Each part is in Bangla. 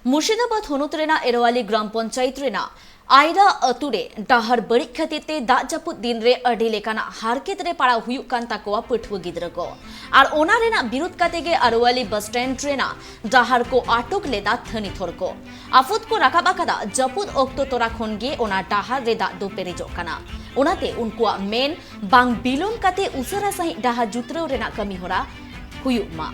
मुर्शिदाबाद हनूत एरवाली ग्राम पंचायत आयरा अतुरे डाहर बड़ी खातिर दाग जापुद दिन रे अड़ी लेकाना हारकेत रे पाड़ा हुयुक कान ताकोआ पठुआ गिद्रा को और ओना रेना विरोध काते गे अरवाली बस स्टैंड रेना डाहर को आटक लेदा थनी थोर को आफुद को राकाब आकादा जापुद ओक्तो तोरा खन गे ओना डाहर रे दाग दो पेरेजोग काना ओनाते उनकुआ मेन बांग बिलोम काते उसरा सही डाहर जुतराव रेना कमी होरा हुयुक मा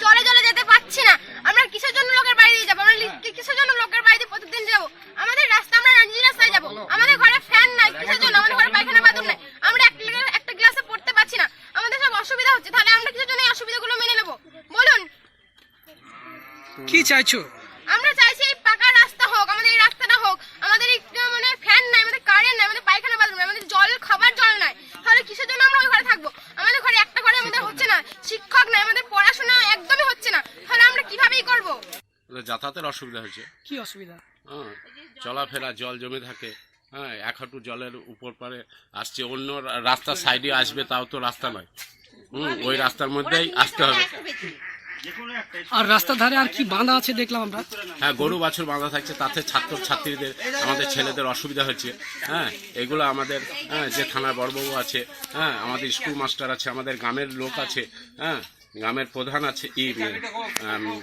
জলে জলে যেতে পাচ্ছি না। আমরা কিসের জন্য লোকের বাড়ি দিয়ে যাব? আমরা কিসের জন্য লোকের বাড়ি দিয়ে প্রতিদিন যাব? আমাদের রাস্তা আমরা রঞ্জি রাস্তায় যাব। আমাদের ঘরে ফ্যান নাই, কিসের জন্য? আমাদের ঘরে পায়খানা বাথরুম নাই। আমরা একটা গ্লাসে পড়তে পাচ্ছি না। আমাদের সব অসুবিধা হচ্ছে। তাহলে আমরা কিসের জন্য এই অসুবিধাগুলো মেনে নেব? বলুন। কি চাইছো? আমরা চাইছি এই পাকা রাস্তা হোক, আমাদের এই রাস্তাটা হোক। আমাদের মানে ফ্যান নাই, আমাদের কারেন্ট নাই, আমাদের পায়খানা বাথরুম নাই, আমাদের জল খাবার জল নাই। তাহলে কিসের জন্য আমরা ওই ঘরে থাকবো? আমাদের ঘরে একটা ঘরে আমাদের হচ্ছে না, শিক্ষক নাই, আমাদের পড়াশোনা একদমই হচ্ছে না। তাহলে আমরা কিভাবেই করব? যাতায়াতের অসুবিধা হচ্ছে। কি অসুবিধা? চলাফেরা জল জমে থাকে। হ্যাঁ, এক হাঁটু জলের উপর পারে আসছে, অন্য রাস্তার সাইডে আসবে, তাও তো রাস্তা নয়। ওই রাস্তার মধ্যেই আসতে হবে। আর রাস্তার ধারে আর কি বাঁধা আছে দেখলাম আমরা। হ্যাঁ, গরু বাছুর বাঁধা থাকছে, তাতে ছাত্র ছাত্রীদের আমাদের ছেলেদের অসুবিধা হচ্ছে। হ্যাঁ, এগুলো আমাদের যে থানার বড়বাবু আছে, হ্যাঁ, আমাদের স্কুল মাস্টার আছে, আমাদের গ্রামের লোক আছে, হ্যাঁ, গ্রামের প্রধান আছে,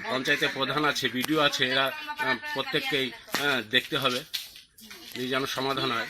পঞ্চায়েতের প্রধান আছে, বিডিও আছে, এরা প্রত্যেককেই দেখতে হবে যেন সমাধান হয়।